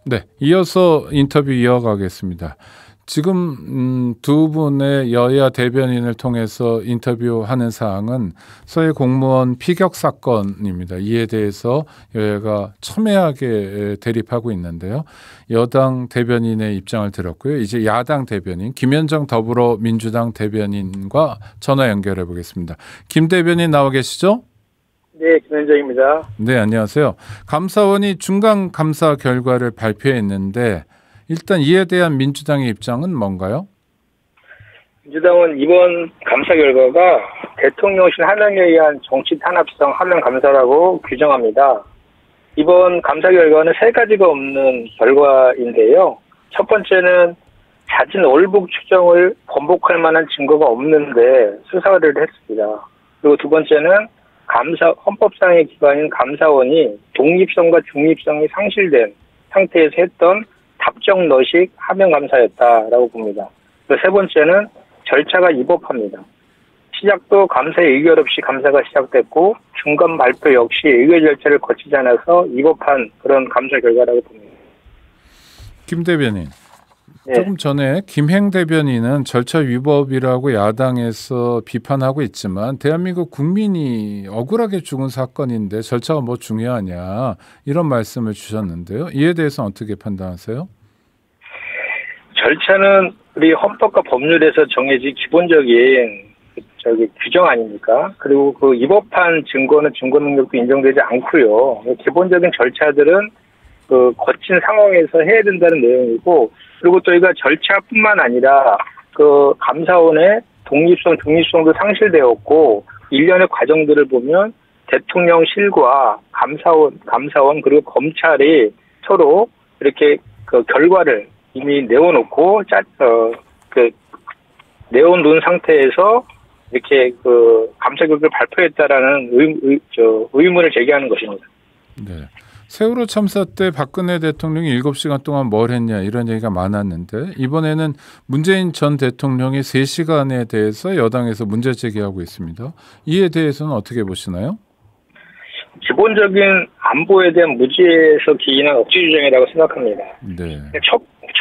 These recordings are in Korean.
네, 이어서 인터뷰 이어가겠습니다. 지금 두 분의 여야 대변인을 통해서 인터뷰하는 사항은 서해 공무원 피격 사건입니다. 이에 대해서 여야가 첨예하게 대립하고 있는데요. 여당 대변인의 입장을 들었고요. 이제 야당 대변인 김현정 더불어민주당 대변인과 전화 연결해 보겠습니다. 김 대변인 나와 계시죠? 네, 김현정입니다. 네, 안녕하세요. 감사원이 중간 감사 결과를 발표했는데 일단 이에 대한 민주당의 입장은 뭔가요? 민주당은 이번 감사 결과가 대통령실 하명에 의한 정치 탄압성 하명 감사라고 규정합니다. 이번 감사 결과는 세 가지가 없는 결과인데요. 첫 번째는 자진 월북 추정을 번복할 만한 증거가 없는데 수사를 했습니다. 그리고 두 번째는 헌법상의 기관인 감사원이 독립성과 중립성이 상실된 상태에서 했던 답정너식 하명감사였다라고 봅니다. 그리고 세 번째는 절차가 위법합니다. 시작도 감사의 의결 없이 감사가 시작됐고 중간 발표 역시 의결 절차를 거치지 않아서 위법한 그런 감사 결과라고 봅니다. 김 대변인. 네. 조금 전에 김행 대변인은 절차 위법이라고 야당에서 비판하고 있지만 대한민국 국민이 억울하게 죽은 사건인데 절차가 뭐 중요하냐 이런 말씀을 주셨는데요. 이에 대해서 어떻게 판단하세요? 절차는 우리 헌법과 법률에서 정해진 기본적인 규정 아닙니까? 그리고 그 위법한 증거는 증거 능력도 인정되지 않고요. 기본적인 절차들은 그 거친 상황에서 해야 된다는 내용이고, 그리고 또 이거 절차뿐만 아니라 그 감사원의 독립성, 중립성도 상실되었고, 일련의 과정들을 보면 대통령실과 감사원 그리고 검찰이 서로 이렇게 그 결과를 이미 내어놓고 내어놓은 상태에서 이렇게 그 감사 결과를 발표했다라는 의문을 제기하는 것입니다. 네. 세월호 참사 때 박근혜 대통령이 7시간 동안 뭘 했냐 이런 얘기가 많았는데 이번에는 문재인 전 대통령이 3시간에 대해서 여당에서 문제 제기하고 있습니다. 이에 대해서는 어떻게 보시나요? 기본적인 안보에 대한 무지에서 기인한 억지 주장이라고 생각합니다. 네.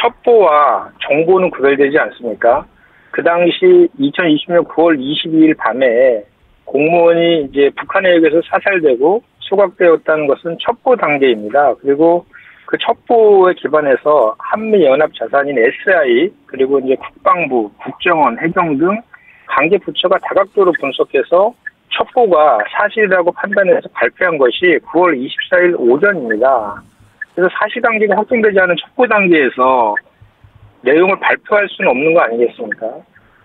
첩보와 정보는 구별되지 않습니까? 그 당시 2020년 9월 22일 밤에 공무원이 이제 북한에 의해서 사살되고 소각되었다는 것은 첩보 단계입니다. 그리고 그 첩보에 기반해서 한미연합자산인 SI 그리고 이제 국방부, 국정원, 해경 등 관계 부처가 다각도로 분석해서 첩보가 사실이라고 판단해서 발표한 것이 9월 24일 오전입니다. 그래서 사실관계가 확정되지 않은 첩보 단계에서 내용을 발표할 수는 없는 거 아니겠습니까?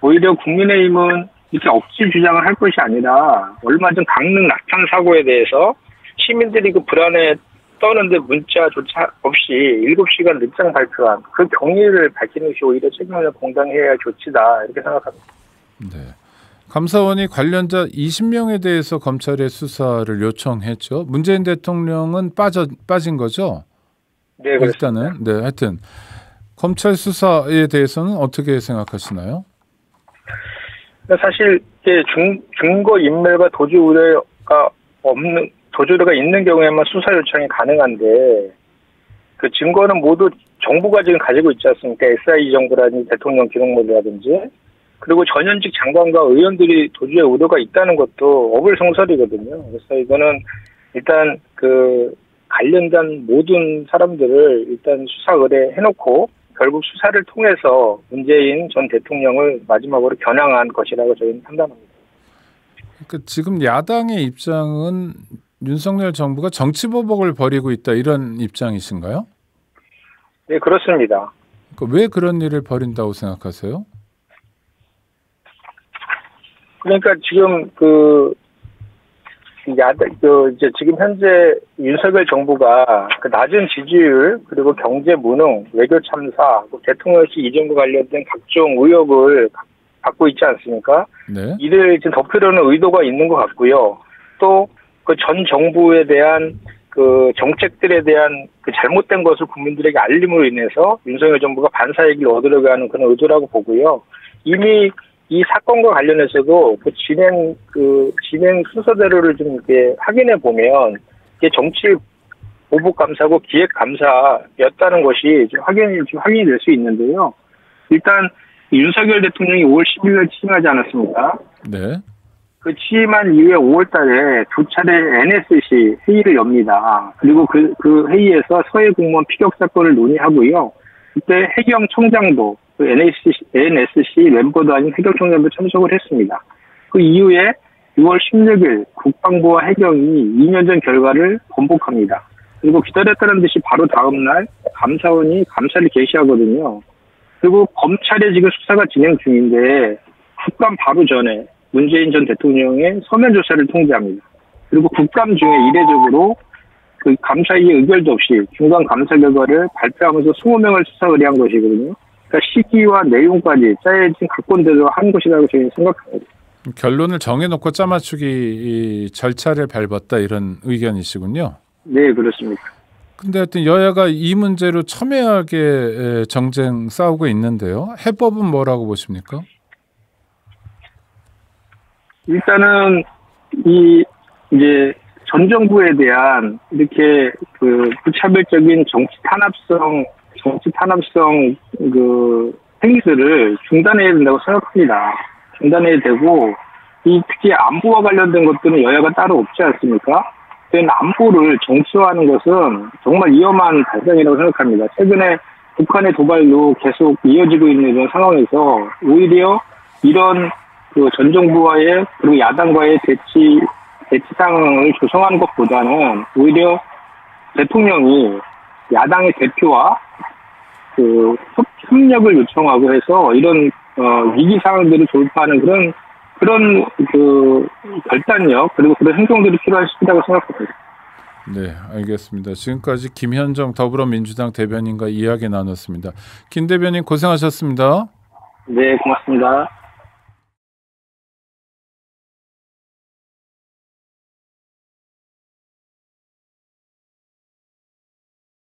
오히려 국민의힘은 이렇게 억지 주장을 할 것이 아니라 얼마 전 강릉 낙탄 사고에 대해서 시민들이 그 불안에 떠는데 문자조차 없이 7시간 늦장 발표한 그 경위를 밝히는 것이 오히려 책임을 공당해야 좋지다 이렇게 생각합니다. 네. 감사원이 관련자 20명에 대해서 검찰에 수사를 요청했죠. 문재인 대통령은 빠진 거죠? 네, 그렇습니다. 일단은 네, 하여튼 검찰 수사에 대해서는 어떻게 생각하시나요? 사실 증거 인멸과 도주 우려가 있는 경우에만 수사 요청이 가능한데 그 증거는 모두 정부가 지금 가지고 있지 않습니까? SI 정부라든지 대통령 기록물이라든지 그리고 전현직 장관과 의원들이 도주의 우려가 있다는 것도 어불성설이거든요. 그래서 이거는 일단 그 관련된 모든 사람들을 일단 수사 의뢰해놓고 결국 수사를 통해서 문재인 전 대통령을 마지막으로 겨냥한 것이라고 저희는 판단합니다. 그러니까 지금 야당의 입장은 윤석열 정부가 정치보복을 벌이고 있다 이런 입장이신가요? 네, 그렇습니다. 그러니까 왜 그런 일을 벌인다고 생각하세요? 그러니까 지금 이제 지금 현재 윤석열 정부가 그 낮은 지지율 그리고 경제 무능, 외교 참사, 대통령실 이전과 관련된 각종 의혹을 받고 있지 않습니까? 네. 이를 지금 덮으려는 의도가 있는 것 같고요. 또 그 전 정부에 대한 그 정책들에 대한 그 잘못된 것을 국민들에게 알림으로 인해서 윤석열 정부가 반사이익을 얻으려고 하는 그런 의도라고 보고요. 이미 이 사건과 관련해서도 그 진행 순서대로를 좀 이렇게 확인해 보면 이게 정치 보복감사고 기획감사였다는 것이 지금 확인이 될 수 있는데요. 일단 윤석열 대통령이 5월 10일에 취임하지 않았습니까? 네. 그 취임한 이후에 5월 달에 두 차례 NSC 회의를 엽니다. 그리고 그 회의에서 서해 공무원 피격 사건을 논의하고요. 그때 해경 총장도 그 NSC 멤버도 아닌 해경 총장도 참석을 했습니다. 그 이후에 6월 16일 국방부와 해경이 2년 전 결과를 번복합니다. 그리고 기다렸다는 듯이 바로 다음 날 감사원이 감사를 개시하거든요. 그리고 검찰의 지금 수사가 진행 중인데 국감 바로 전에 문재인 전 대통령의 서면 조사를 통지합니다. 그리고 국감 중에 이례적으로 그 감사위의 의결도 없이 중간 감사 결과를 발표하면서 20명을 수사 의뢰한 것이거든요. 그러니까 시기와 내용까지 짜여진 각본대로 한 것이라고 저희는 생각합니다. 결론을 정해놓고 짜맞추기 이 절차를 밟았다 이런 의견이시군요. 네, 그렇습니다. 근데 하여튼 여야가 이 문제로 첨예하게 정쟁 싸우고 있는데요. 해법은 뭐라고 보십니까? 일단은 이제 전 정부에 대한 이렇게 그 무차별적인 정치 탄압성 그 행위들을 중단해야 된다고 생각합니다. 중단해야 되고 특히 안보와 관련된 것들은 여야가 따로 없지 않습니까? 안보를 정치화하는 것은 정말 위험한 발상이라고 생각합니다. 최근에 북한의 도발도 계속 이어지고 있는 이런 상황에서 오히려 이런 그 전 정부와의 그리고 야당과의 대치 상황을 조성하는 것보다는 오히려 대통령이 야당의 대표와 그 협력을 요청하고 해서 이런 위기 상황들을 돌파하는 그런 그 결단력 그리고 그런 행동들이 필요할 시기라고 생각합니다. 네, 알겠습니다. 지금까지 김현정 더불어민주당 대변인과 이야기 나눴습니다. 김 대변인 고생하셨습니다. 네, 고맙습니다.